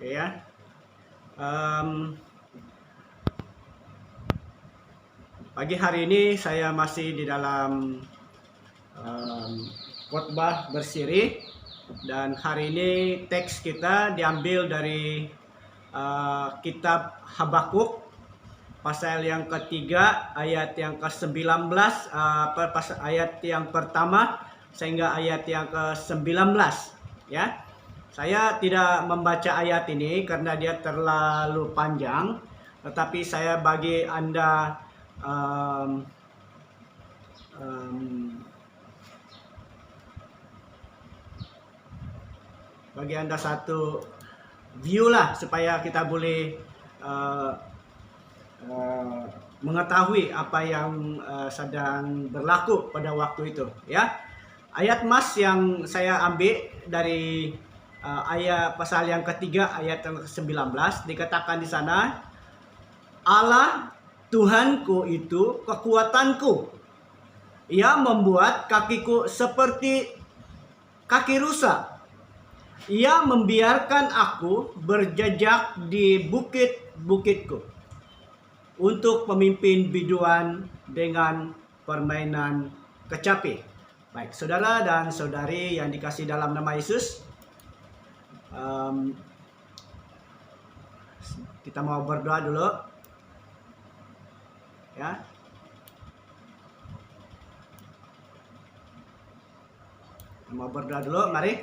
Oke ya. Pagi hari ini saya masih di dalam khotbah bersiri, dan hari ini teks kita diambil dari kitab Habakuk pasal yang ketiga ayat yang ke-19, ayat yang pertama sehingga ayat yang ke-19 ya. Saya tidak membaca ayat ini karena dia terlalu panjang, tetapi saya bagi Anda satu view lah, supaya kita boleh mengetahui apa yang sedang berlaku pada waktu itu ya. Ayat mas yang saya ambil dari ayat pasal yang ketiga ayat yang ke-19, dikatakan di sana, Allah Tuhanku itu kekuatanku. Ia membuat kakiku seperti kaki rusa. Ia membiarkan aku berjejak di bukit-bukitku untuk pemimpin biduan dengan permainan kecapi. Baik, saudara dan saudari yang dikasih dalam nama Yesus, kita mau berdoa dulu ya. Kita mau berdoa dulu, mari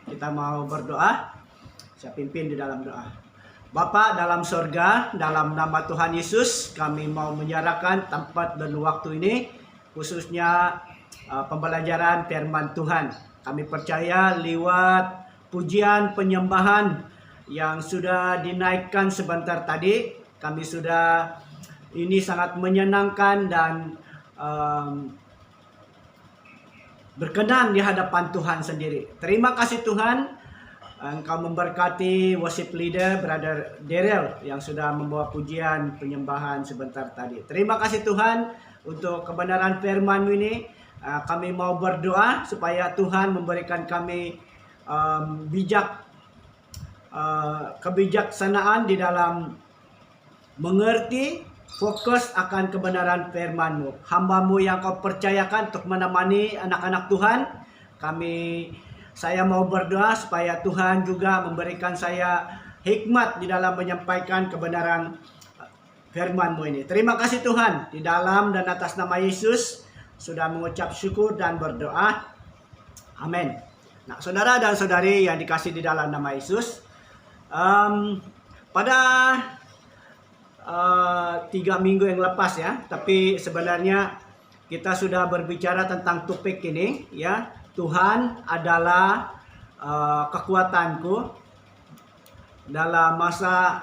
kita mau berdoa. Saya pimpin di dalam doa. Bapa dalam sorga, dalam nama Tuhan Yesus, kami mau menyerahkan tempat dan waktu ini, khususnya pembelajaran firman Tuhan. Kami percaya lewat pujian penyembahan yang sudah dinaikkan sebentar tadi, kami sudah ini sangat menyenangkan dan berkenan di hadapan Tuhan sendiri. Terima kasih Tuhan, Engkau memberkati worship leader Brother Daryl yang sudah membawa pujian penyembahan sebentar tadi. Terima kasih Tuhan untuk kebenaran firman ini. Kami mau berdoa supaya Tuhan memberikan kami kebijaksanaan di dalam mengerti, fokus akan kebenaran firman-Mu. Hamba-Mu yang Kau percayakan untuk menemani anak-anak Tuhan. Saya mau berdoa supaya Tuhan juga memberikan saya hikmat di dalam menyampaikan kebenaran firman-Mu ini. Terima kasih Tuhan, di dalam dan atas nama Yesus sudah mengucap syukur dan berdoa. Amin. Nah, saudara dan saudari yang dikasih di dalam nama Yesus, pada 3 minggu yang lepas ya, tapi sebenarnya kita sudah berbicara tentang topik ini ya. Tuhan adalah kekuatanku dalam masa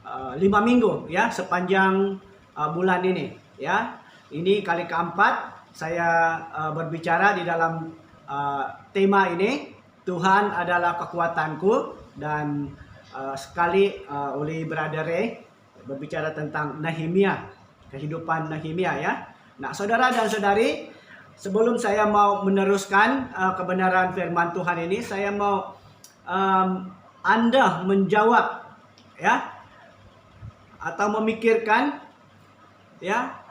5 minggu ya, sepanjang bulan ini ya. Ini kali keempat saya berbicara di dalam tema ini, Tuhan adalah kekuatanku, dan sekali oleh Brother Ray berbicara tentang Nehemia, kehidupan Nehemia ya. Nah, saudara dan saudari, sebelum saya mau meneruskan kebenaran firman Tuhan ini, saya mau Anda menjawab ya, atau memikirkan ya.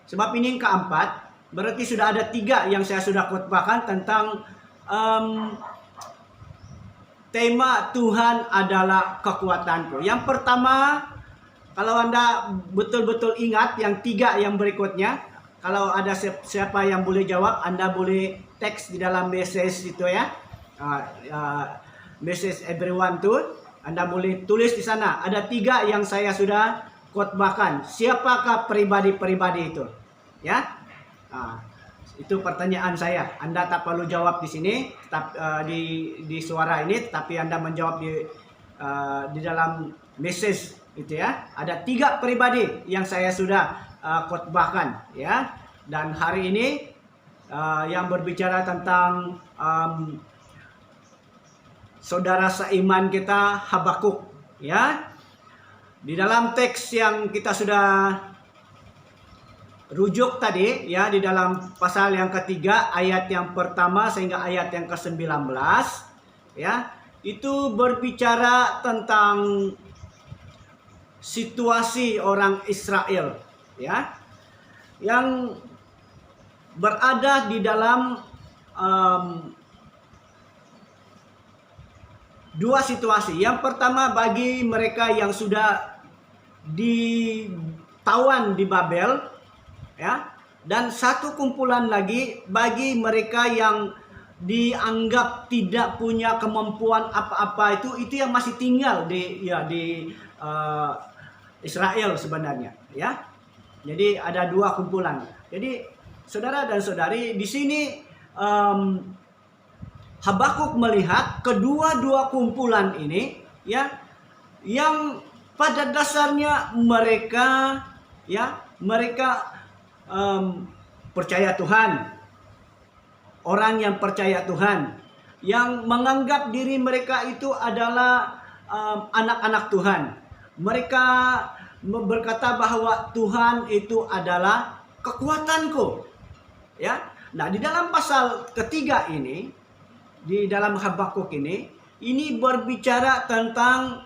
Sebab ini yang keempat, berarti sudah ada 3 yang saya sudah khotbahkan tentang tema Tuhan adalah kekuatanku. Yang pertama, kalau Anda betul-betul ingat yang 3 yang berikutnya, kalau ada siapa yang boleh jawab, Anda boleh teks di dalam message itu ya. Message everyone tuh, Anda boleh tulis di sana. Ada 3 yang saya sudah khotbahkan. Siapakah pribadi-pribadi itu? Ya. Itu pertanyaan saya. Anda tak perlu jawab di sini, di suara ini, tetapi Anda menjawab di dalam message itu ya. Ada 3 pribadi yang saya sudah khotbahkan ya. Dan hari ini yang berbicara tentang saudara seiman kita Habakuk ya. Di dalam teks yang kita sudah rujuk tadi ya, di dalam pasal yang ketiga ayat yang pertama sehingga ayat yang ke-19 ya, itu berbicara tentang situasi orang Israel, ya, yang berada di dalam dua situasi. Yang pertama, bagi mereka yang sudah ditawan di Babel, ya, dan satu kumpulan lagi bagi mereka yang dianggap tidak punya kemampuan apa-apa, itu yang masih tinggal di Israel sebenarnya, ya. Jadi ada dua kumpulan. Jadi saudara dan saudari, di sini Habakuk melihat kedua-dua kumpulan ini, ya, yang pada dasarnya mereka, ya, mereka percaya Tuhan. Orang yang percaya Tuhan, yang menganggap diri mereka itu adalah anak-anak Tuhan. Mereka berkata bahwa Tuhan itu adalah kekuatanku, ya. Nah, di dalam pasal ketiga ini, di dalam Habakuk ini berbicara tentang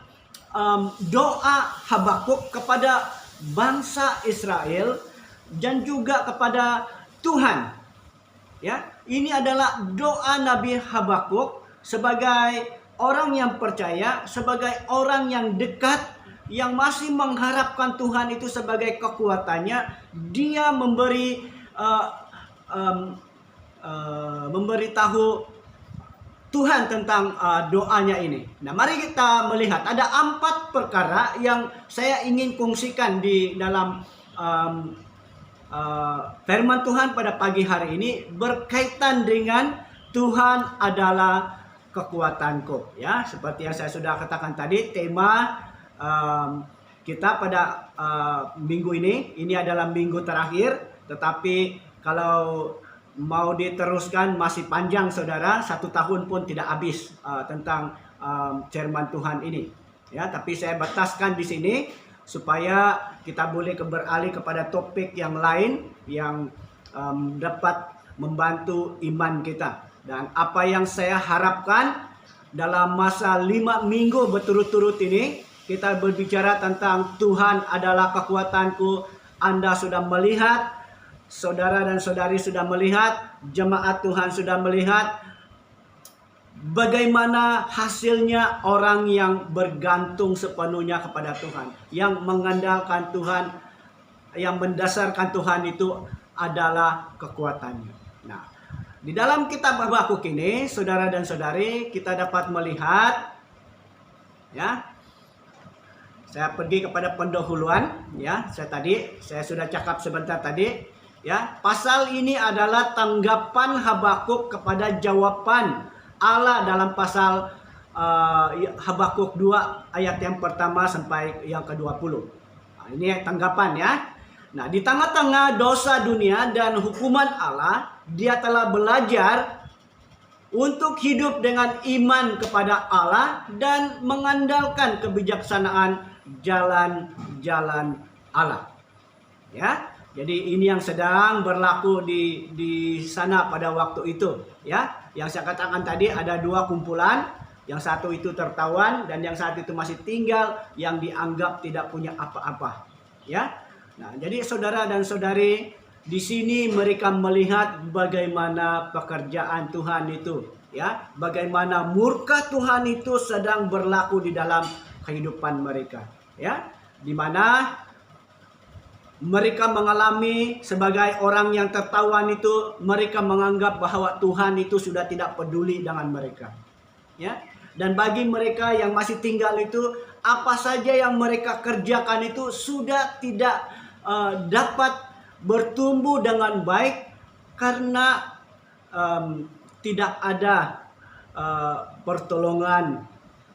doa Habakuk kepada bangsa Israel dan juga kepada Tuhan, ya. Ini adalah doa Nabi Habakuk sebagai orang yang percaya, sebagai orang yang dekat, yang masih mengharapkan Tuhan itu sebagai kekuatannya. Dia memberitahu Tuhan tentang doanya ini. Nah, mari kita melihat ada 4 perkara yang saya ingin kongsikan di dalam firman Tuhan pada pagi hari ini berkaitan dengan Tuhan adalah kekuatanku, ya. Seperti yang saya sudah katakan tadi, tema kita pada minggu ini adalah minggu terakhir, tetapi kalau mau diteruskan masih panjang, saudara. 1 tahun pun tidak habis tentang firman Tuhan ini, ya. Tapi saya bataskan di sini supaya kita boleh beralih kepada topik yang lain yang dapat membantu iman kita. Dan apa yang saya harapkan dalam masa 5 minggu berturut-turut ini, kita berbicara tentang Tuhan adalah kekuatanku. Anda sudah melihat, saudara dan saudari sudah melihat, jemaat Tuhan sudah melihat bagaimana hasilnya orang yang bergantung sepenuhnya kepada Tuhan, yang mengandalkan Tuhan, yang mendasarkan Tuhan itu adalah kekuatannya. Nah, di dalam kitab Habakuk ini, saudara dan saudari, kita dapat melihat, ya. Saya pergi kepada pendahuluan, ya. Saya sudah cakap sebentar tadi, ya. Pasal ini adalah tanggapan Habakuk kepada jawaban Allah dalam pasal Habakuk 2 ayat yang pertama sampai yang ke-20. Nah, ini tanggapan, ya. Nah, di tengah-tengah dosa dunia dan hukuman Allah, dia telah belajar untuk hidup dengan iman kepada Allah dan mengandalkan kebijaksanaan jalan-jalan Allah, ya. Jadi ini yang sedang berlaku di sana pada waktu itu, ya. Yang saya katakan tadi ada 2 kumpulan, yang satu itu tertawan dan yang satu itu masih tinggal, yang dianggap tidak punya apa-apa, ya. Nah, jadi saudara dan saudari, di sini mereka melihat bagaimana pekerjaan Tuhan itu, ya. Bagaimana murka Tuhan itu sedang berlaku di dalam kehidupan mereka, ya. Di mana mereka mengalami sebagai orang yang tertawan itu, mereka menganggap bahwa Tuhan itu sudah tidak peduli dengan mereka, ya. Dan bagi mereka yang masih tinggal itu, apa saja yang mereka kerjakan itu sudah tidak dapat bertumbuh dengan baik karena tidak ada pertolongan.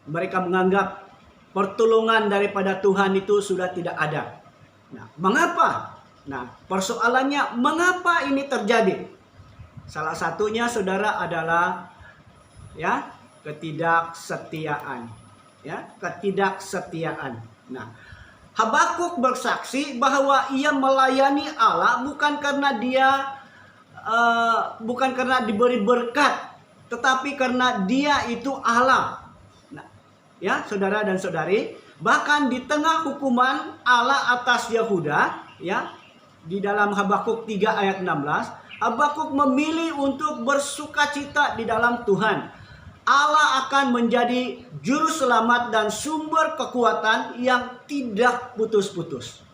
Mereka menganggap pertolongan daripada Tuhan itu sudah tidak ada. Nah, mengapa? Nah, persoalannya mengapa ini terjadi? Salah satunya, saudara, adalah, ya, ketidaksetiaan, ya, ketidaksetiaan. Nah, Habakuk bersaksi bahwa ia melayani Allah bukan karena diberi berkat, tetapi karena Dia itu Allah. Nah, ya, saudara dan saudari, bahkan di tengah hukuman Allah atas Yehuda, ya, di dalam Habakuk 3 ayat 16, Habakuk memilih untuk bersukacita di dalam Tuhan. Allah akan menjadi juru selamat dan sumber kekuatan yang tidak putus-putus.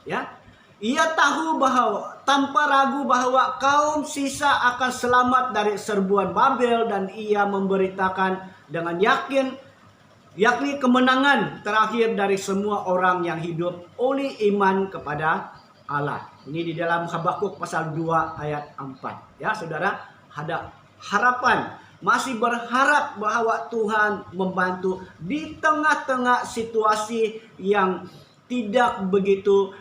Ya, ia tahu bahwa tanpa ragu bahwa kaum sisa akan selamat dari serbuan Babel, dan ia memberitakan dengan yakin, yakni kemenangan terakhir dari semua orang yang hidup oleh iman kepada Allah. Ini di dalam Habakuk pasal 2 ayat 4. Ya, saudara, ada harapan. Masih berharap bahwa Tuhan membantu di tengah-tengah situasi yang tidak begitu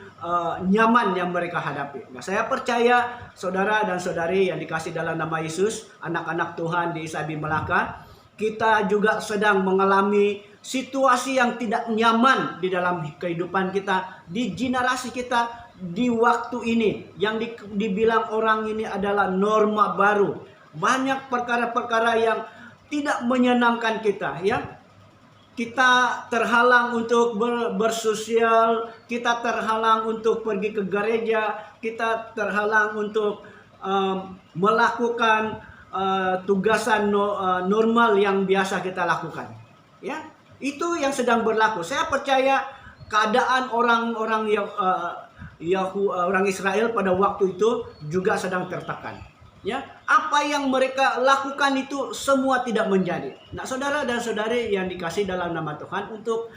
nyaman yang mereka hadapi. Nah, saya percaya saudara dan saudari yang dikasih dalam nama Yesus, anak-anak Tuhan di ISABI Melaka, kita juga sedang mengalami situasi yang tidak nyaman di dalam kehidupan kita, di generasi kita, di waktu ini, yang dibilang orang ini adalah norma baru. Banyak perkara-perkara yang tidak menyenangkan kita, ya. Kita terhalang untuk bersosial, kita terhalang untuk pergi ke gereja, kita terhalang untuk melakukan tugasan normal yang biasa kita lakukan. Ya, itu yang sedang berlaku. Saya percaya keadaan orang Israel pada waktu itu juga sedang tertekan. Ya, apa yang mereka lakukan itu semua tidak menjadi. Nah, saudara dan saudari yang dikasih dalam nama Tuhan, untuk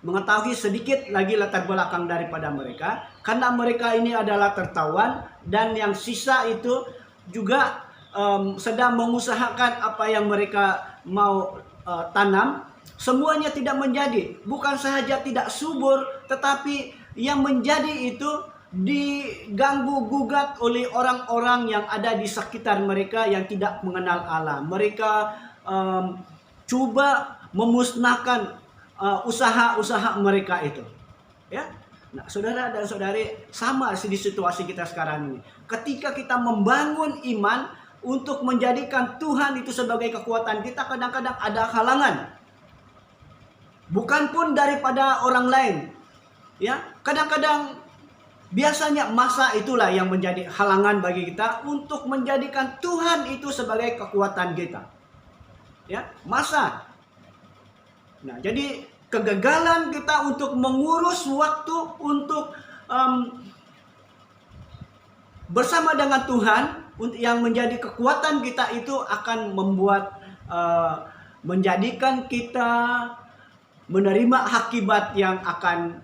mengetahui sedikit lagi latar belakang daripada mereka, karena mereka ini adalah tertawan, dan yang sisa itu juga sedang mengusahakan apa yang mereka mau tanam, semuanya tidak menjadi. Bukan saja tidak subur, tetapi yang menjadi itu diganggu gugat oleh orang-orang yang ada di sekitar mereka yang tidak mengenal Allah. Mereka coba memusnahkan usaha-usaha mereka itu. Ya, nah, saudara dan saudari, sama di situasi kita sekarang ini. Ketika kita membangun iman untuk menjadikan Tuhan itu sebagai kekuatan kita, kadang-kadang ada halangan. Bukan pun daripada orang lain. Ya, kadang-kadang biasanya masa itulah yang menjadi halangan bagi kita untuk menjadikan Tuhan itu sebagai kekuatan kita. Ya, masa. Nah, jadi kegagalan kita untuk mengurus waktu untuk bersama dengan Tuhan yang menjadi kekuatan kita itu akan membuat menjadikan kita menerima akibat yang akan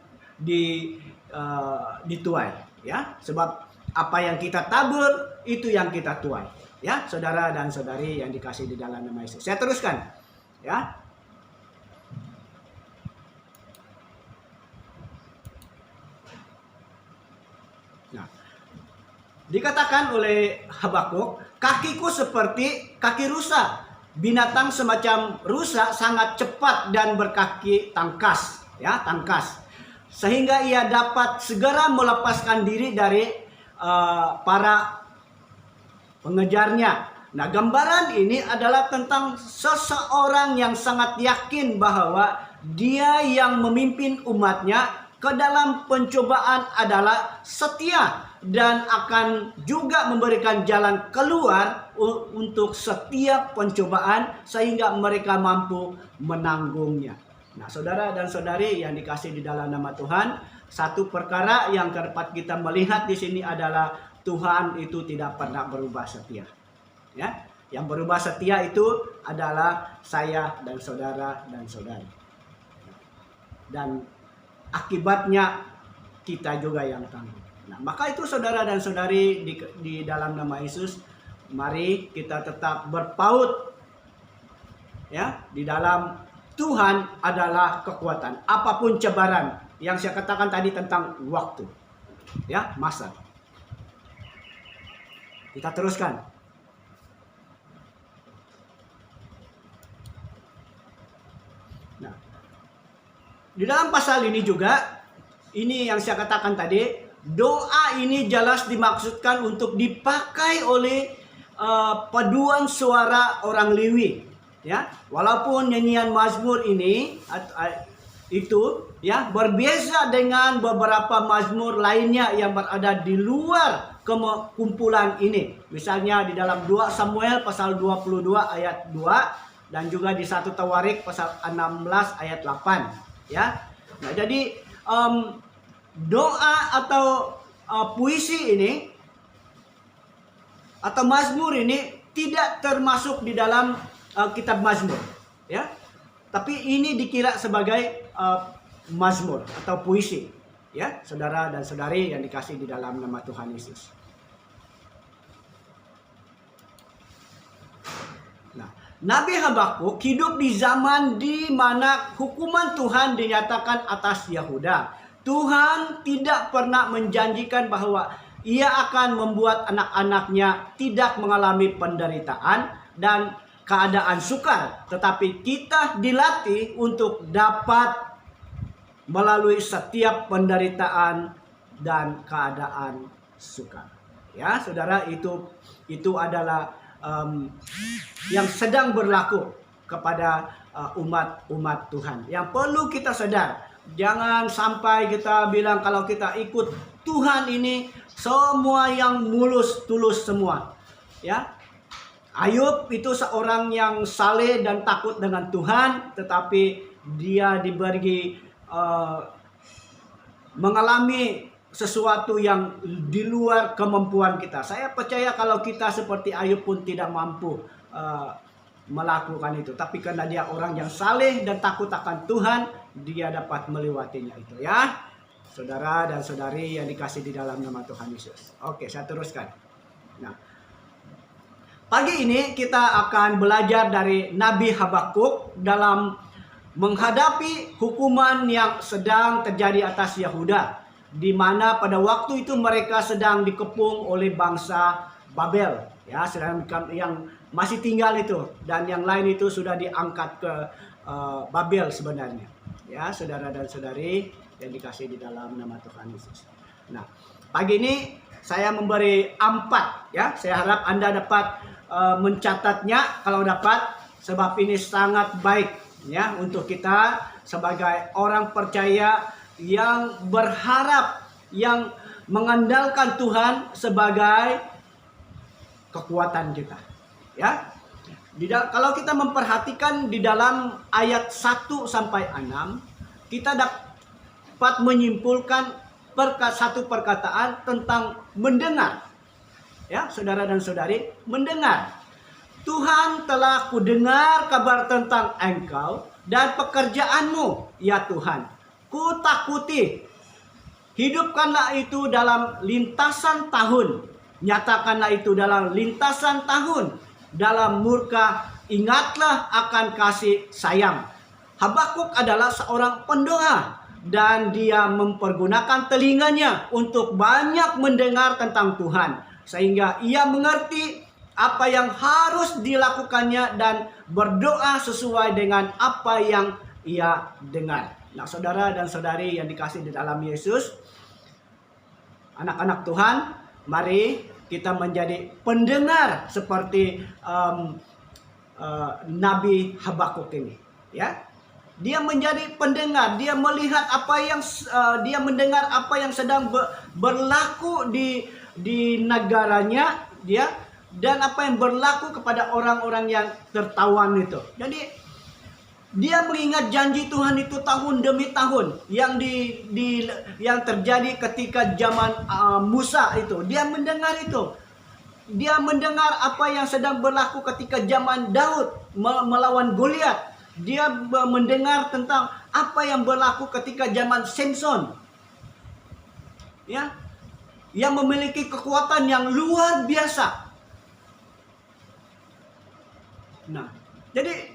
dituai, ya. Sebab apa yang kita tabur itu yang kita tuai, ya, saudara dan saudari yang dikasih di dalam nama Yesus. Saya teruskan, ya. Nah, dikatakan oleh Habakuk, kakiku seperti kaki rusa, binatang semacam rusa sangat cepat dan berkaki tangkas, ya, tangkas, sehingga ia dapat segera melepaskan diri dari para pengejarnya. Nah, gambaran ini adalah tentang seseorang yang sangat yakin bahwa dia yang memimpin umatnya ke dalam pencobaan adalah setia dan akan juga memberikan jalan keluar untuk setiap pencobaan sehingga mereka mampu menanggungnya. Nah, saudara dan saudari yang dikasih di dalam nama Tuhan, satu perkara yang dapat kita melihat di sini adalah Tuhan itu tidak pernah berubah setia. Ya, yang berubah setia itu adalah saya dan saudara dan saudari. Dan akibatnya kita juga yang tanggung. Nah, maka itu saudara dan saudari di dalam nama Yesus, mari kita tetap berpaut, ya, di dalam Tuhan adalah kekuatan. Apapun cabaran yang saya katakan tadi tentang waktu, ya, masa. Kita teruskan. Nah, di dalam pasal ini juga, ini yang saya katakan tadi, doa ini jelas dimaksudkan untuk dipakai oleh paduan suara orang Lewi, ya. Walaupun nyanyian Mazmur ini itu ya berbeza dengan beberapa mazmur lainnya yang berada di luar kumpulan ini. Misalnya di dalam 2 Samuel pasal 22 ayat 2 dan juga di 1 Tawarik pasal 16 ayat 8, ya. Nah, jadi doa atau puisi ini atau mazmur ini tidak termasuk di dalam kitab Mazmur, ya. Tapi ini dikira sebagai mazmur atau puisi, ya, saudara dan saudari yang dikasih di dalam nama Tuhan Yesus. Nah, Nabi Habakuk hidup di zaman di mana hukuman Tuhan dinyatakan atas Yehuda. Tuhan tidak pernah menjanjikan bahwa Ia akan membuat anak-anaknya tidak mengalami penderitaan dan keadaan sukar, tetapi kita dilatih untuk dapat melalui setiap penderitaan dan keadaan sukar. Ya, saudara, itu adalah yang sedang berlaku kepada umat Tuhan. Yang perlu kita sadar, jangan sampai kita bilang kalau kita ikut Tuhan ini semua yang mulus tulus semua, ya. Ayub itu seorang yang saleh dan takut dengan Tuhan, tetapi dia diberi mengalami sesuatu yang di luar kemampuan kita. Saya percaya kalau kita seperti Ayub pun tidak mampu melakukan itu, tapi karena dia orang yang saleh dan takut akan Tuhan, dia dapat melewatinya itu, ya. Saudara dan saudari yang dikasih di dalam nama Tuhan Yesus. Oke, saya teruskan. Nah, pagi ini kita akan belajar dari Nabi Habakuk dalam menghadapi hukuman yang sedang terjadi atas Yehuda, di mana pada waktu itu mereka sedang dikepung oleh bangsa Babel, ya, sedang yang masih tinggal itu, dan yang lain itu sudah diangkat ke Babel sebenarnya, ya, saudara dan saudari yang dikasih di dalam nama Tuhan Yesus. Nah, pagi ini saya memberi 4, ya. Saya harap Anda dapat mencatatnya kalau dapat, sebab ini sangat baik, ya, untuk kita sebagai orang percaya yang berharap, yang mengandalkan Tuhan sebagai kekuatan kita, ya. Kalau kita memperhatikan di dalam ayat 1 sampai 6, kita dapat menyimpulkan satu perkataan tentang mendengar, ya, saudara dan saudari, mendengar. Tuhan telah kudengar kabar tentang engkau dan pekerjaanmu, ya Tuhan. Ku takuti. Hidupkanlah itu dalam lintasan tahun. Nyatakanlah itu dalam lintasan tahun. Dalam murka ingatlah akan kasih sayang. Habakuk adalah seorang pendoa, dan dia mempergunakan telinganya untuk banyak mendengar tentang Tuhan, sehingga ia mengerti apa yang harus dilakukannya dan berdoa sesuai dengan apa yang ia dengar. Nah, saudara dan saudari yang dikasih di dalam Yesus, anak-anak Tuhan, mari kita menjadi pendengar seperti Nabi Habakuk ini, ya. Dia menjadi pendengar, dia melihat dia mendengar apa yang sedang berlaku di negaranya, dia, dan apa yang berlaku kepada orang-orang yang tertawan itu. Jadi dia mengingat janji Tuhan itu tahun demi tahun yang yang terjadi ketika zaman Musa itu. Dia mendengar itu. Dia mendengar apa yang sedang berlaku ketika zaman Daud melawan Goliat. Dia mendengar tentang apa yang berlaku ketika zaman Samson, ya, yang memiliki kekuatan yang luar biasa. Nah, jadi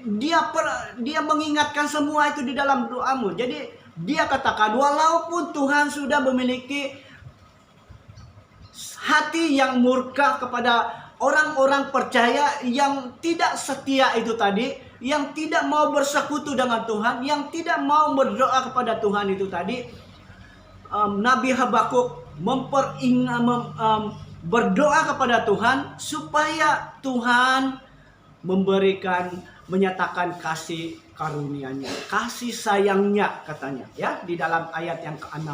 dia mengingatkan semua itu di dalam doamu. Jadi dia katakan, walaupun Tuhan sudah memiliki hati yang murka kepada orang-orang percaya yang tidak setia itu tadi, yang tidak mau bersekutu dengan Tuhan, yang tidak mau berdoa kepada Tuhan itu tadi, Nabi Habakuk berdoa kepada Tuhan supaya Tuhan menyatakan kasih karunia-Nya, kasih sayangnya katanya ya di dalam ayat yang ke-6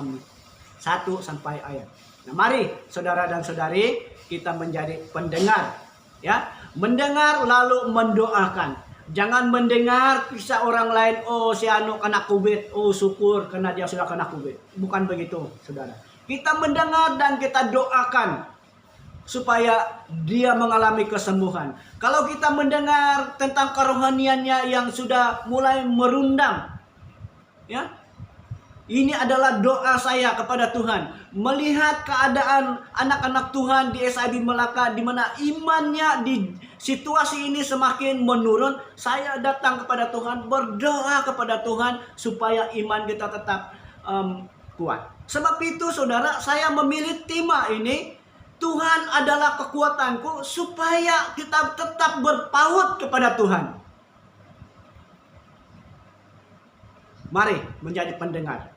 1 sampai ayat. Nah, mari saudara dan saudari kita menjadi pendengar ya, mendengar lalu mendoakan. Jangan mendengar kisah orang lain, oh si anu kena COVID, oh syukur karena dia sudah kena COVID. Bukan begitu, saudara. Kita mendengar dan kita doakan supaya dia mengalami kesembuhan. Kalau kita mendengar tentang kerohaniannya yang sudah mulai merundang, ya, ini adalah doa saya kepada Tuhan. Melihat keadaan anak-anak Tuhan di SIB Melaka, di mana imannya di situasi ini semakin menurun, saya datang kepada Tuhan, berdoa kepada Tuhan supaya iman kita tetap kuat. Sebab itu saudara, saya memilih tema ini, Tuhan adalah kekuatanku, supaya kita tetap berpaut kepada Tuhan. Mari menjadi pendengar.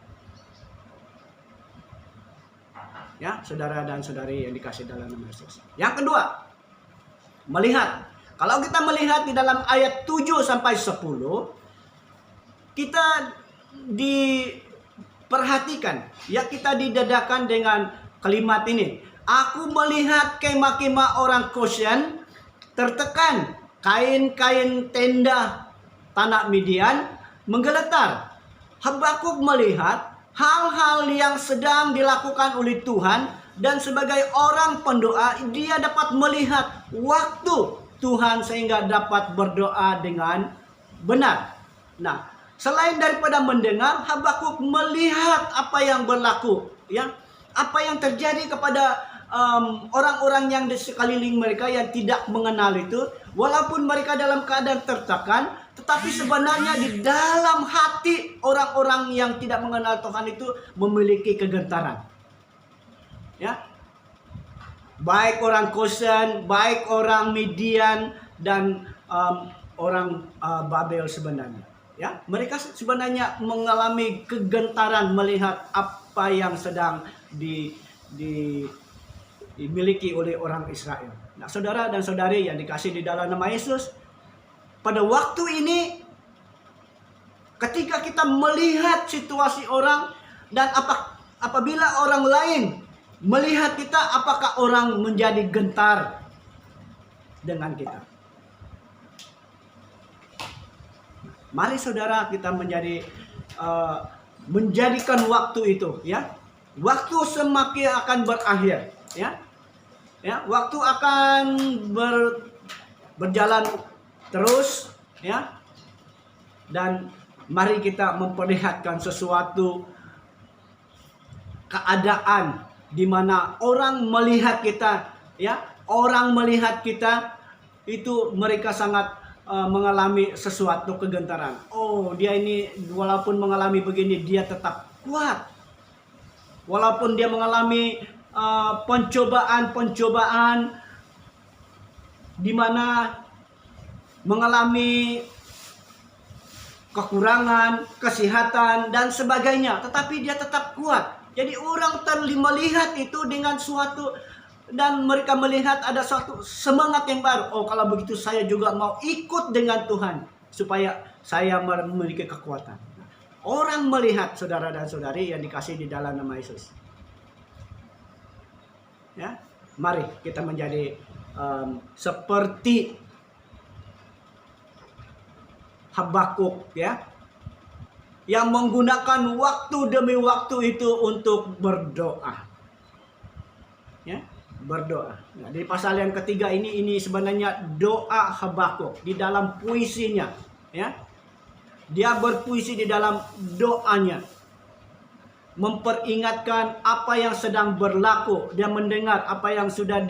Ya, saudara dan saudari yang dikasih dalam nama Yesus. Yang kedua, melihat. Kalau kita melihat di dalam ayat 7 sampai 10, kita diperhatikan, ya, kita didadakan dengan kalimat ini. Aku melihat kemah-kemah orang Goshen tertekan, kain-kain tenda tanah Midian menggeletar. Habakuk melihat hal-hal yang sedang dilakukan oleh Tuhan, dan sebagai orang pendoa dia dapat melihat waktu Tuhan sehingga dapat berdoa dengan benar. Nah, selain daripada mendengar, Habakuk melihat apa yang berlaku, ya, apa yang terjadi kepada orang-orang yang di sekeliling mereka yang tidak mengenal itu. Walaupun mereka dalam keadaan tertekan, tetapi sebenarnya di dalam hati orang-orang yang tidak mengenal Tuhan itu memiliki kegentaran. Ya, baik orang Goshen, baik orang Midian, dan orang Babel sebenarnya. Ya, mereka sebenarnya mengalami kegentaran melihat apa yang sedang dimiliki oleh orang Israel. Nah, saudara dan saudari yang dikasih di dalam nama Yesus, pada waktu ini ketika kita melihat situasi orang, dan apabila orang lain melihat kita, apakah orang menjadi gentar dengan kita? Mari saudara kita menjadikan waktu itu, ya. Waktu semakin akan berakhir, ya. Ya, waktu akan berjalan terus, ya. Dan mari kita memperlihatkan sesuatu keadaan di mana orang melihat kita, ya. Orang melihat kita itu mereka sangat mengalami sesuatu kegentaran. Oh, dia ini walaupun mengalami begini dia tetap kuat. Walaupun dia mengalami pencobaan di mana mengalami kekurangan, kesehatan dan sebagainya, tetapi dia tetap kuat. Jadi orang melihat itu dengan suatu, dan mereka melihat ada suatu semangat yang baru. Oh, kalau begitu saya juga mau ikut dengan Tuhan supaya saya memiliki kekuatan. Orang melihat, saudara dan saudari yang dikasih di dalam nama Yesus. Ya, mari kita menjadi seperti Habakuk, ya, yang menggunakan waktu demi waktu itu untuk berdoa, ya, berdoa. Nah, di pasal yang ketiga ini sebenarnya doa Habakuk di dalam puisinya, ya, dia berpuisi di dalam doanya, memperingatkan apa yang sedang berlaku. Dia mendengar apa yang sudah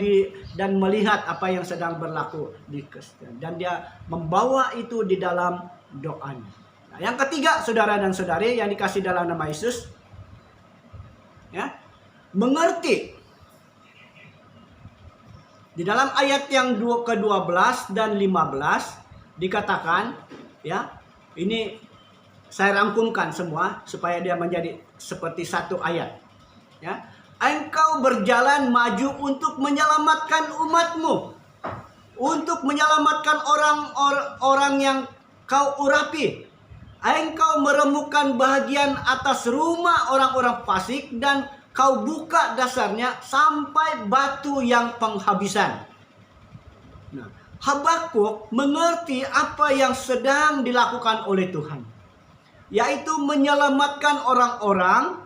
dan melihat apa yang sedang berlaku di Kristen, dan dia membawa itu di dalam doanya. Nah, yang ketiga, saudara dan saudari yang dikasih dalam nama Yesus, ya, mengerti. Di dalam ayat yang ke-12 dan 15 dikatakan, ya, ini saya rangkumkan semua supaya dia menjadi seperti satu ayat, ya. engkau berjalan maju untuk menyelamatkan umatmu, untuk menyelamatkan orang-orang yang kau urapi. Engkau meremukkan bahagian atas rumah orang-orang fasik dan kau buka dasarnya sampai batu yang penghabisan. Nah, Habakuk mengerti apa yang sedang dilakukan oleh Tuhan, yaitu menyelamatkan orang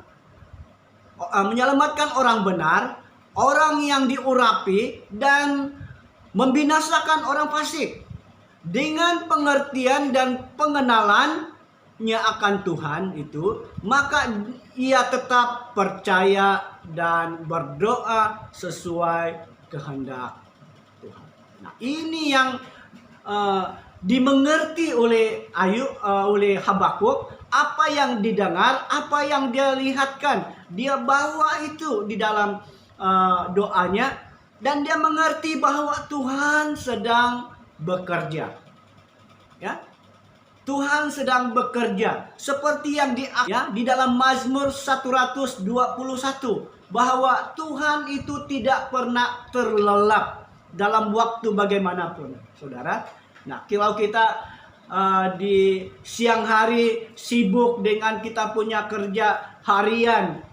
benar, orang yang diurapi, dan membinasakan orang fasik. Dengan pengertian dan pengenalannya akan Tuhan itu, maka ia tetap percaya dan berdoa sesuai kehendak Tuhan. Nah, ini yang dimengerti oleh oleh Habakuk. Apa yang didengar, apa yang dia lihatkan, dia bawa itu di dalam doanya, dan dia mengerti bahwa Tuhan sedang bekerja. Ya, Tuhan sedang bekerja seperti yang di dalam Mazmur 121, bahwa Tuhan itu tidak pernah terlelap dalam waktu bagaimanapun, saudara. Nah, kalau kita di siang hari sibuk dengan kita punya kerja harian,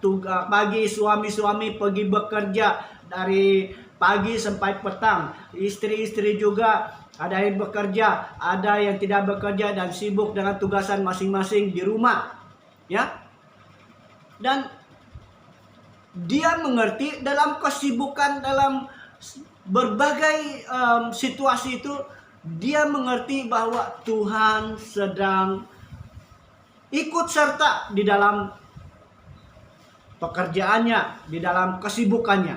pagi suami-suami pergi bekerja dari pagi sampai petang, istri-istri juga ada yang bekerja, ada yang tidak bekerja dan sibuk dengan tugasan masing-masing di rumah, ya. Dan dia mengerti dalam kesibukan, dalam berbagai situasi itu, dia mengerti bahwa Tuhan sedang ikut serta di dalam pekerjaannya, di dalam kesibukannya.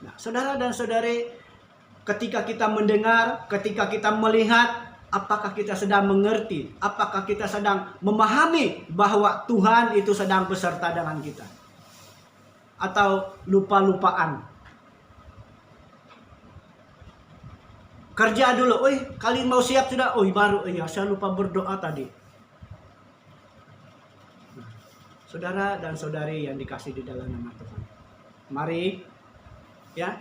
Nah, saudara dan saudari, ketika kita mendengar, ketika kita melihat, apakah kita sedang mengerti, apakah kita sedang memahami bahwa Tuhan itu sedang beserta dengan kita, atau lupa-lupaan? Kerja dulu, kalian mau siap sudah? Baru, saya lupa berdoa tadi. Nah, saudara dan saudari yang dikasih di dalam nama Tuhan, mari ya,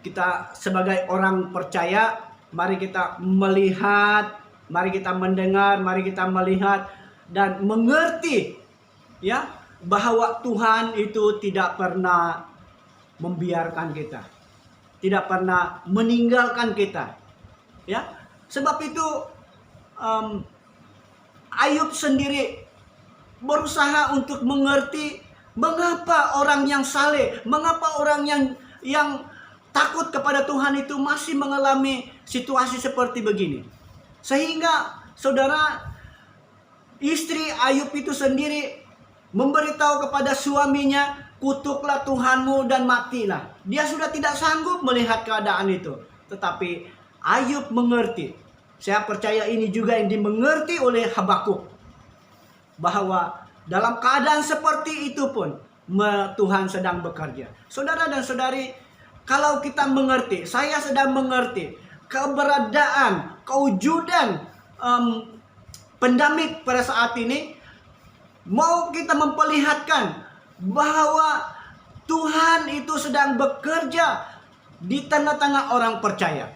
kita sebagai orang percaya, mari kita melihat, mari kita mendengar, mari kita melihat dan mengerti, ya, bahwa Tuhan itu tidak pernah membiarkan kita, tidak pernah meninggalkan kita. Ya, sebab itu Ayub sendiri berusaha untuk mengerti mengapa orang yang saleh, mengapa orang yang takut kepada Tuhan itu masih mengalami situasi seperti begini. Sehingga saudara, istri Ayub itu sendiri memberitahu kepada suaminya, kutuklah Tuhanmu dan matilah. Dia sudah tidak sanggup melihat keadaan itu. Tetapi Ayub mengerti. Saya percaya ini juga yang dimengerti oleh Habakuk, bahwa dalam keadaan seperti itu pun Tuhan sedang bekerja. Saudara dan saudari, kalau kita mengerti, saya sedang mengerti keberadaan, kewujudan pendamik pada saat ini, mau kita memperlihatkan bahwa Tuhan itu sedang bekerja di tengah-tengah orang percaya.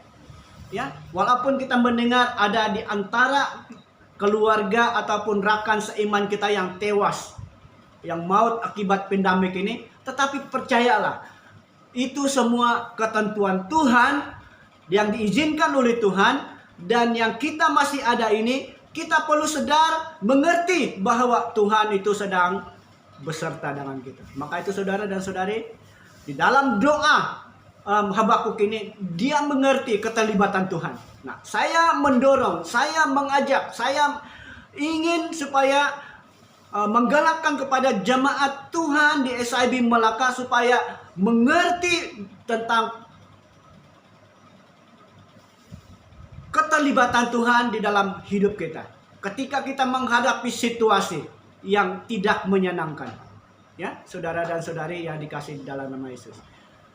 Ya, walaupun kita mendengar ada di antara keluarga ataupun rakan seiman kita yang tewas, yang maut akibat pendamik ini, tetapi percayalah, itu semua ketentuan Tuhan yang diizinkan oleh Tuhan, dan yang kita masih ada ini, kita perlu sadar, mengerti bahwa Tuhan itu sedang beserta dengan kita. Maka itu saudara dan saudari, di dalam doa Habakuk ini, dia mengerti keterlibatan Tuhan. Nah, saya mendorong, saya mengajak, saya ingin supaya menggalakkan kepada jemaat Tuhan di SIB Melaka supaya mengerti tentang keterlibatan Tuhan di dalam hidup kita ketika kita menghadapi situasi yang tidak menyenangkan. Ya, saudara dan saudari yang dikasih dalam nama Yesus.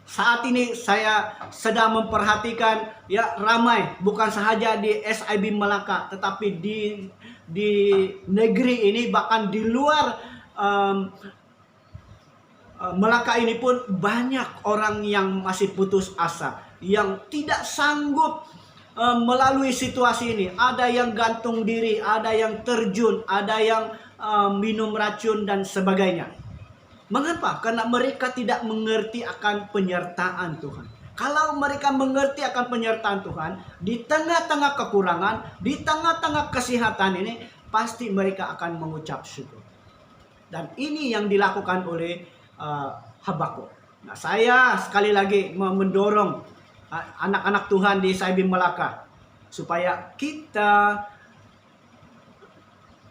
Saat ini saya sedang memperhatikan, ya, ramai, bukan sahaja di SIB Melaka, tetapi di negeri ini, bahkan di luar Melaka ini pun banyak orang yang masih putus asa, yang tidak sanggup melalui situasi ini. Ada yang gantung diri, ada yang terjun, ada yang minum racun dan sebagainya. Mengapa? Karena mereka tidak mengerti akan penyertaan Tuhan. Kalau mereka mengerti akan penyertaan Tuhan, di tengah-tengah kekurangan, di tengah-tengah kesehatan ini, pasti mereka akan mengucap syukur. Dan ini yang dilakukan oleh Habakuk. Nah, saya sekali lagi mendorong anak-anak Tuhan di Saibim Melaka supaya kita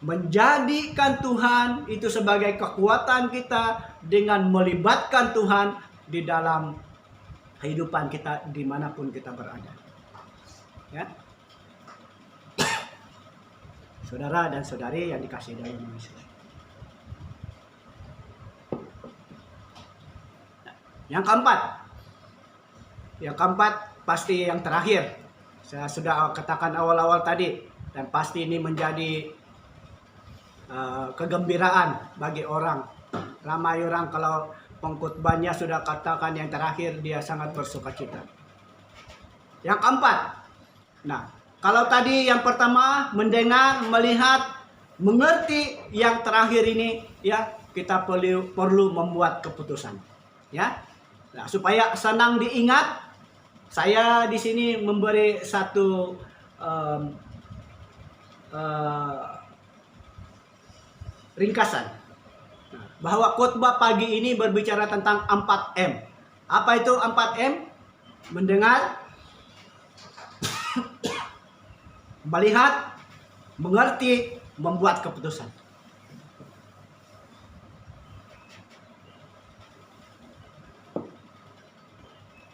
menjadikan Tuhan itu sebagai kekuatan kita dengan melibatkan Tuhan di dalam kehidupan kita dimanapun kita berada. Ya, saudara dan saudari yang dikasihi dalam Yesus. Yang keempat pasti yang terakhir. Saya sudah katakan awal-awal tadi, dan pasti ini menjadi kegembiraan bagi orang. Ramai orang kalau pengkhotbahnya sudah katakan yang terakhir, dia sangat bersukacita. Yang keempat, nah kalau tadi yang pertama mendengar, melihat, mengerti, yang terakhir ini ya kita perlu membuat keputusan. Ya. Nah, supaya senang diingat, saya di sini memberi satu ringkasan. Nah, bahwa khotbah pagi ini berbicara tentang 4M. Apa itu 4M? Mendengar, melihat, mengerti, membuat keputusan.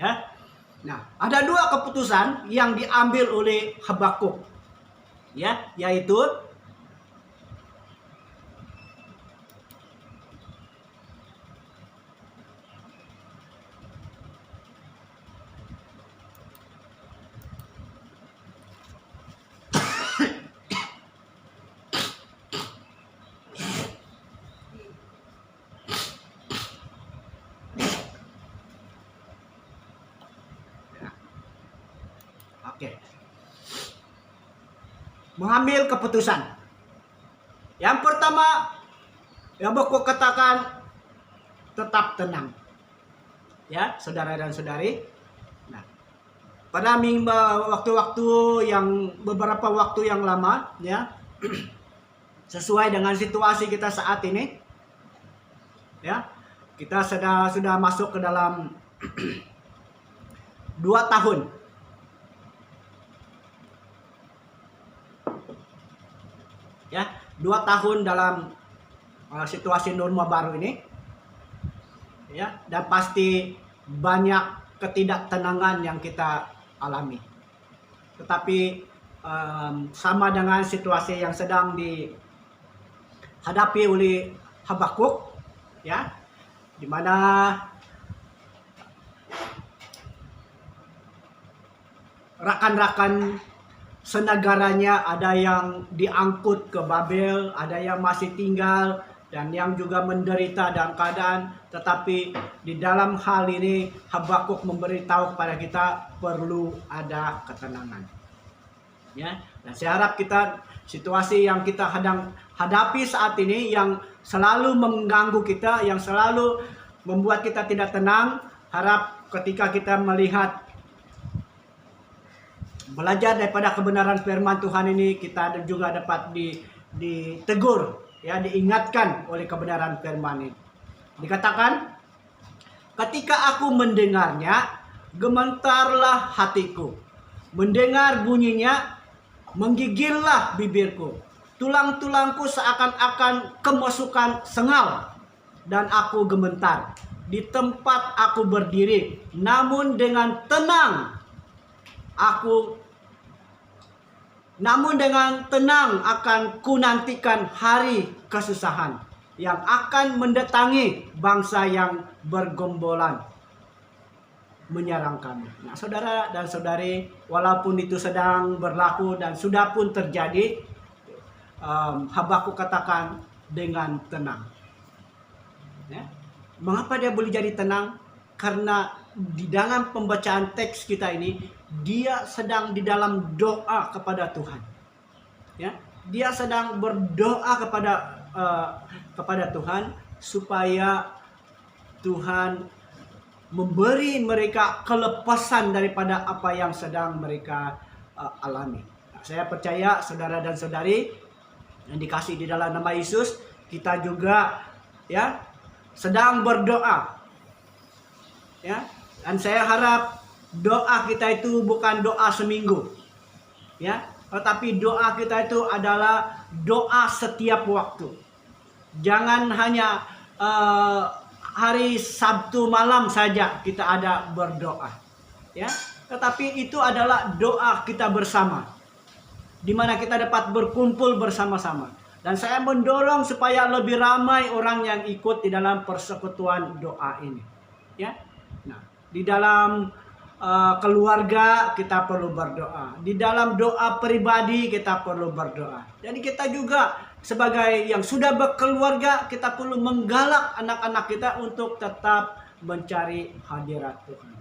Ya. Nah, ada dua keputusan yang diambil oleh Habakuk. Ya, yaitu mengambil keputusan. Yang pertama, yang Habakuk katakan, tetap tenang. Ya, saudara dan saudari. Nah, pada waktu-waktu yang beberapa waktu yang lama, ya, sesuai dengan situasi kita saat ini, ya, kita sudah masuk ke dalam 2 tahun. Ya, 2 tahun dalam situasi norma baru ini. Ya, dan pasti banyak ketidaktenangan yang kita alami. Tetapi sama dengan situasi yang sedang dihadapi oleh Habakuk, ya, di mana rakan-rakan senegaranya ada yang diangkut ke Babel, ada yang masih tinggal, dan yang juga menderita dalam keadaan. Tetapi di dalam hal ini Habakuk memberitahu kepada kita perlu ada ketenangan. Ya, dan saya harap kita situasi yang kita hadapi saat ini yang selalu mengganggu kita, yang selalu membuat kita tidak tenang, harap ketika kita melihat belajar daripada kebenaran firman Tuhan ini, kita juga dapat ditegur, ya, diingatkan oleh kebenaran firman ini. Dikatakan, ketika aku mendengarnya, gemetarlah hatiku. Mendengar bunyinya, menggigillah bibirku. Tulang-tulangku seakan-akan kemasukan sengal, dan aku gemetar. Di tempat aku berdiri, namun dengan tenang akan kunantikan hari kesusahan yang akan mendatangi bangsa yang bergombolan menyerang kami. Nah, saudara dan saudari, walaupun itu sedang berlaku dan sudah pun terjadi, Habakuk katakan dengan tenang. Ya. Mengapa dia boleh jadi tenang? Karena di dalam pembacaan teks kita ini, dia sedang di dalam doa kepada Tuhan. Ya, dia sedang berdoa kepada Tuhan supaya Tuhan memberi mereka kelepasan daripada apa yang sedang mereka alami. Nah, saya percaya saudara dan saudari yang dikasih di dalam nama Yesus, kita juga ya sedang berdoa. Ya, dan saya harap doa kita itu bukan doa seminggu. Ya, tetapi doa kita itu adalah doa setiap waktu. Jangan hanya hari Sabtu malam saja kita ada berdoa. Ya, tetapi itu adalah doa kita bersama, di mana kita dapat berkumpul bersama-sama. Dan saya mendorong supaya lebih ramai orang yang ikut di dalam persekutuan doa ini. Ya, nah, di dalam keluarga kita perlu berdoa, di dalam doa pribadi kita perlu berdoa. Jadi kita juga sebagai yang sudah berkeluarga, kita perlu menggalak anak-anak kita untuk tetap mencari hadirat Tuhan.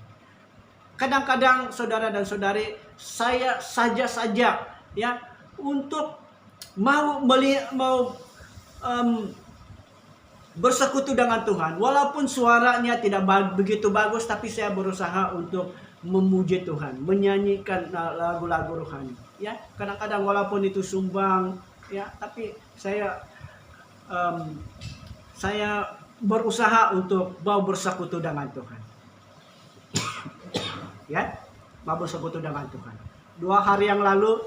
Kadang-kadang saudara dan saudari, saya saja ya untuk mau bersekutu dengan Tuhan, walaupun suaranya tidak begitu bagus, tapi saya berusaha untuk memuji Tuhan, menyanyikan lagu-lagu rohani. Ya, kadang-kadang walaupun itu sumbang, ya, tapi saya berusaha untuk mau bersekutu dengan Tuhan. Ya, mau bersekutu dengan Tuhan. 2 hari yang lalu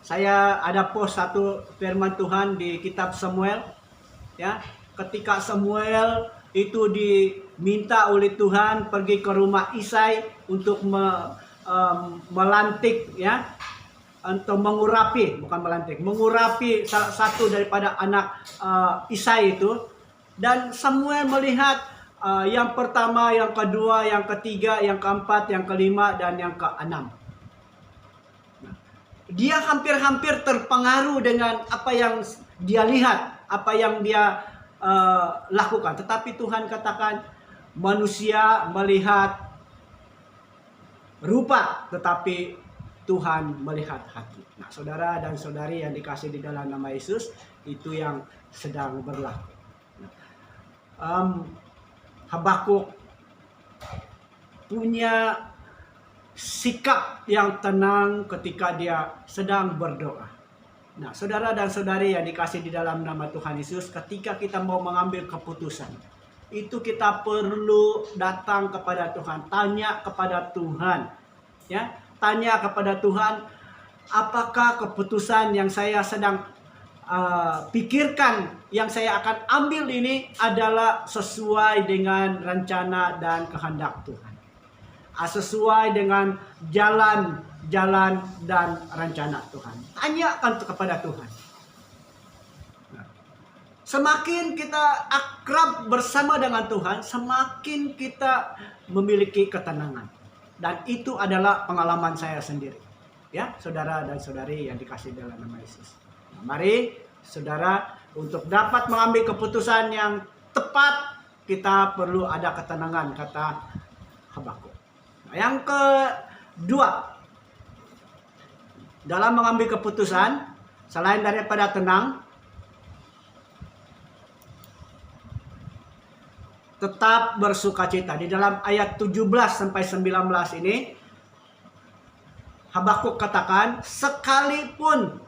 saya ada post satu firman Tuhan di kitab Samuel. Ya, ketika Samuel itu diminta oleh Tuhan pergi ke rumah Isai untuk melantik, ya, atau mengurapi, bukan melantik, mengurapi salah satu daripada anak Isai itu. Dan Samuel melihat yang pertama, yang kedua, yang ketiga, yang keempat, yang kelima, dan yang keenam. Dia hampir-hampir terpengaruh dengan apa yang dia lihat, apa yang dia lakukan. Tetapi Tuhan katakan, manusia melihat rupa, tetapi Tuhan melihat hati. Nah, saudara dan saudari yang dikasih di dalam nama Yesus, itu yang sedang berlaku. Habakuk punya sikap yang tenang ketika dia sedang berdoa. Nah, saudara dan saudari yang dikasih di dalam nama Tuhan Yesus, ketika kita mau mengambil keputusan, itu kita perlu datang kepada Tuhan, tanya kepada Tuhan, ya, tanya kepada Tuhan, apakah keputusan yang saya sedang pikirkan, yang saya akan ambil ini adalah sesuai dengan rencana dan kehendak Tuhan, sesuai dengan jalan dan rencana Tuhan. Tanyakan kepada Tuhan. Nah, semakin kita akrab bersama dengan Tuhan, semakin kita memiliki ketenangan. Dan itu adalah pengalaman saya sendiri. Ya, saudara dan saudari yang dikasih dalam nama Yesus. Nah, mari saudara, untuk dapat mengambil keputusan yang tepat, kita perlu ada ketenangan, kata Habakuk. Nah, yang kedua, dalam mengambil keputusan, selain daripada tenang, tetap bersukacita. Di dalam ayat 17 sampai 19 ini, Habakuk katakan, sekalipun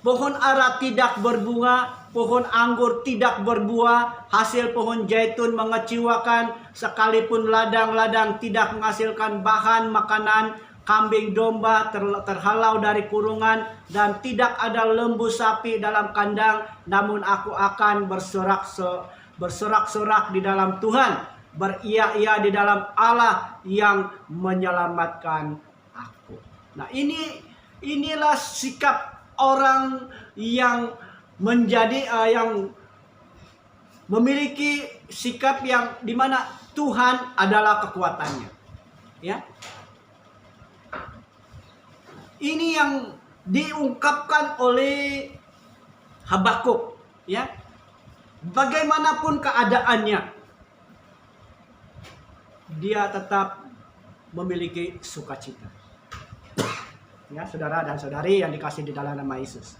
pohon ara tidak berbunga, pohon anggur tidak berbuah, hasil pohon zaitun mengecewakan, sekalipun ladang-ladang tidak menghasilkan bahan makanan, kambing domba terhalau dari kurungan, dan tidak ada lembu sapi dalam kandang, namun aku akan bersorak-sorak di dalam Tuhan, beria-ia di dalam Allah yang menyelamatkan aku. Nah, inilah sikap orang yang menjadi yang memiliki sikap yang dimana Tuhan adalah kekuatannya, ya. Ini yang diungkapkan oleh Habakuk Ya, bagaimanapun keadaannya, dia tetap memiliki sukacita. Ya, saudara dan saudari yang dikasih di dalam nama Yesus.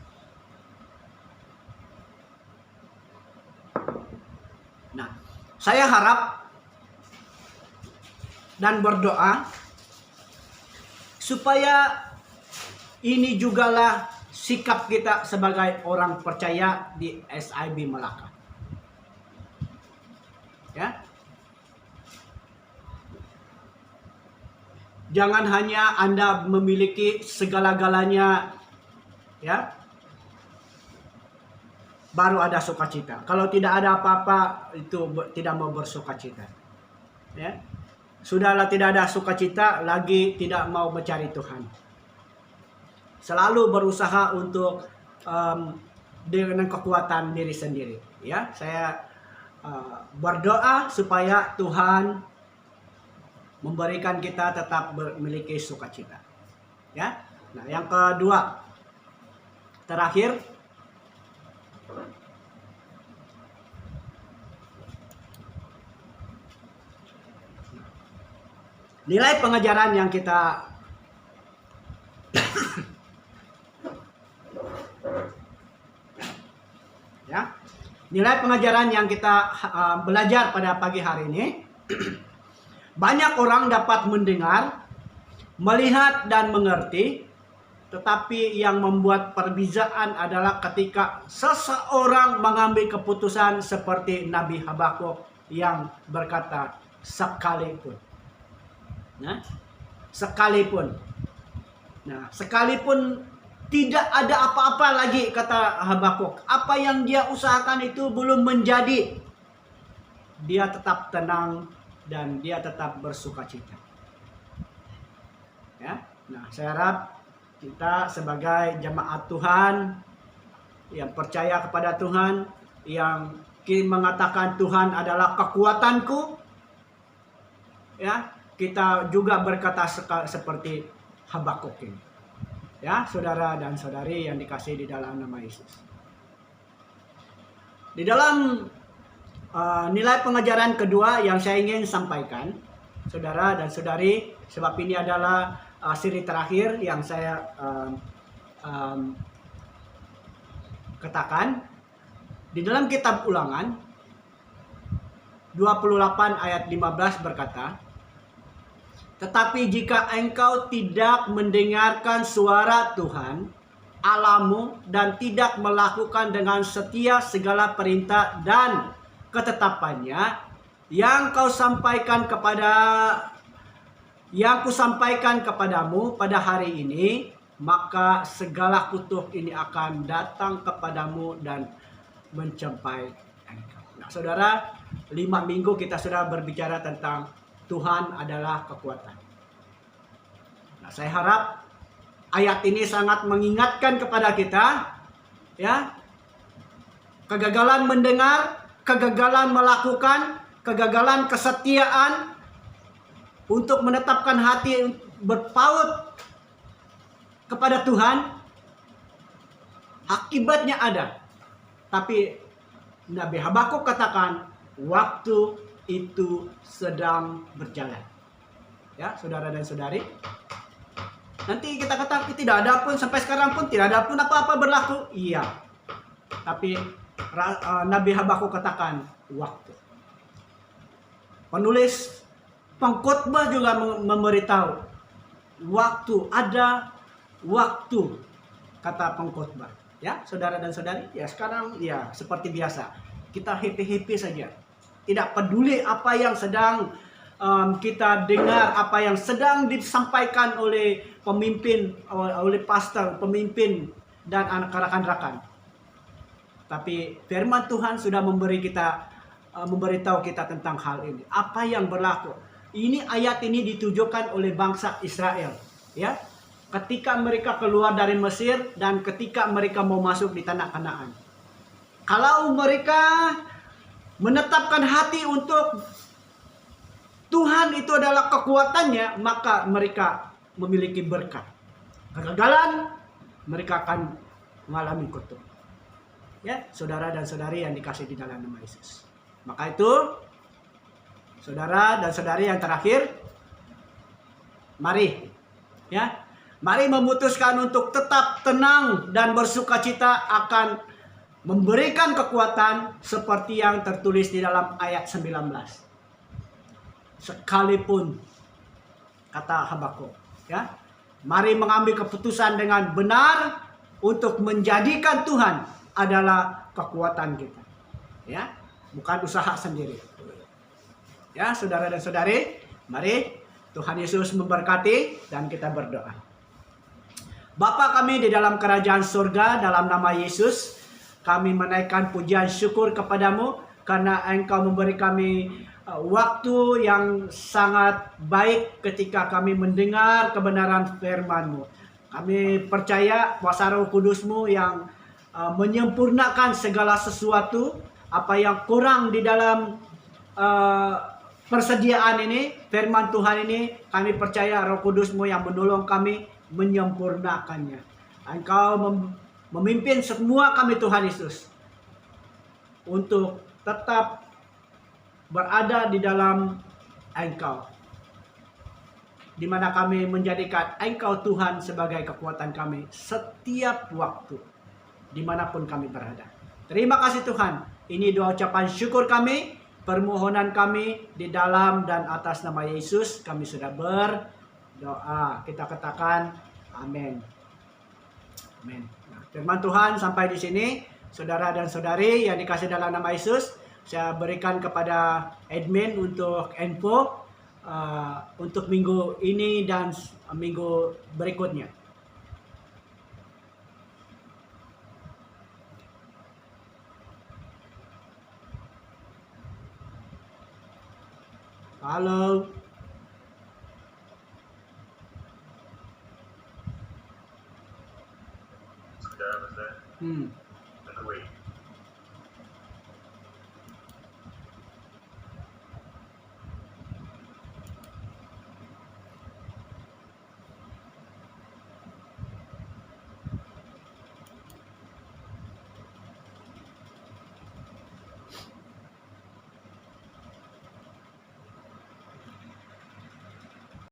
Nah, saya harap dan berdoa supaya ini jugalah sikap kita sebagai orang percaya di SIB Melaka. Ya. Jangan hanya Anda memiliki segala-galanya, ya, baru ada sukacita. Kalau tidak ada apa-apa, itu tidak mau bersukacita. Ya. Sudahlah tidak ada sukacita, lagi tidak mau mencari Tuhan. Selalu berusaha untuk dengan kekuatan diri sendiri. Ya, saya berdoa supaya Tuhan memberikan kita tetap memiliki sukacita. Ya. Nah, yang kedua, terakhir, nilai pengajaran yang kita ya, nilai pengajaran yang kita belajar pada pagi hari ini. Banyak orang dapat mendengar, melihat dan mengerti, tetapi yang membuat perbezaan adalah ketika seseorang mengambil keputusan seperti Nabi Habakuk yang berkata sekalipun. Nah, sekalipun. Nah, sekalipun tidak ada apa-apa lagi, kata Habakuk. Apa yang dia usahakan itu belum menjadi. Dia tetap tenang dan dia tetap bersukacita. Ya. Nah, saya harap kita sebagai jemaat Tuhan yang percaya kepada Tuhan, yang mengatakan Tuhan adalah kekuatanku, ya, kita juga berkata seperti Habakuk ini. Ya, saudara dan saudari yang dikasihi di dalam nama Yesus. Di dalam nilai pengajaran kedua yang saya ingin sampaikan, saudara dan saudari, sebab ini adalah seri terakhir yang saya katakan. Di dalam kitab Ulangan 28 ayat 15 berkata, "Tetapi jika engkau tidak mendengarkan suara Tuhan Allahmu dan tidak melakukan dengan setia segala perintah dan ketetapannya yang kusampaikan kepadamu pada hari ini, maka segala kutuk ini akan datang kepadamu dan mencapai engkau." Nah, saudara, 5 minggu kita sudah berbicara tentang Tuhan adalah kekuatan. Nah, saya harap ayat ini sangat mengingatkan kepada kita, ya, kegagalan mendengar, kegagalan melakukan, kegagalan kesetiaan untuk menetapkan hati berpaut kepada Tuhan, akibatnya ada. Tapi Nabi Habakuk katakan, waktu itu sedang berjalan. Ya, saudara dan saudari. Nanti kita katakan tidak ada pun, sampai sekarang pun tidak ada pun apa-apa berlaku. Iya. Tapi Nabi Habakuk katakan waktu. Penulis pengkhotbah juga memberitahu waktu, ada waktu, kata pengkhotbah. Ya, saudara dan saudari, ya sekarang ya seperti biasa. Kita happy-happy saja. Tidak peduli apa yang sedang kita dengar, apa yang sedang disampaikan oleh pemimpin, oleh pastor, pemimpin dan rekan-rekan. Tapi firman Tuhan sudah memberitahu kita tentang hal ini. Apa yang berlaku? Ini ayat ini ditujukan oleh bangsa Israel, ya. Ketika mereka keluar dari Mesir dan ketika mereka mau masuk di tanah Kanaan. Kalau mereka menetapkan hati untuk Tuhan itu adalah kekuatannya, maka mereka memiliki berkat. Kegagalan, mereka akan mengalami kutuk. Ya, saudara dan saudari yang dikasih di dalam nama Yesus. Maka itu, saudara dan saudari yang terakhir, mari ya, mari memutuskan untuk tetap tenang dan bersukacita akan memberikan kekuatan seperti yang tertulis di dalam ayat 19. Sekalipun kata Habakuk, ya. Mari mengambil keputusan dengan benar untuk menjadikan Tuhan adalah kekuatan kita. Ya, bukan usaha sendiri. Ya, saudara dan saudari, mari Tuhan Yesus memberkati dan kita berdoa. Bapa kami di dalam kerajaan surga, dalam nama Yesus, kami menaikkan pujian syukur kepadamu karena Engkau memberi kami waktu yang sangat baik ketika kami mendengar kebenaran firman-Mu. Kami percaya kuasa Roh Kudus-Mu yang menyempurnakan segala sesuatu, apa yang kurang di dalam persediaan ini, firman Tuhan ini, kami percaya Roh Kudus-Mu yang menolong kami menyempurnakannya. Engkau memimpin semua kami Tuhan Yesus untuk tetap berada di dalam Engkau, di mana kami menjadikan Engkau Tuhan sebagai kekuatan kami setiap waktu, dimanapun kami berada. Terima kasih Tuhan. Ini doa ucapan syukur kami, permohonan kami di dalam dan atas nama Yesus kami sudah berdoa. Kita katakan amin. Amin. Nah, firman Tuhan sampai di sini, saudara dan saudari yang dikasih dalam nama Yesus. Saya berikan kepada admin untuk info untuk minggu ini dan minggu berikutnya. Halo. Sudah, Ustaz. Wait.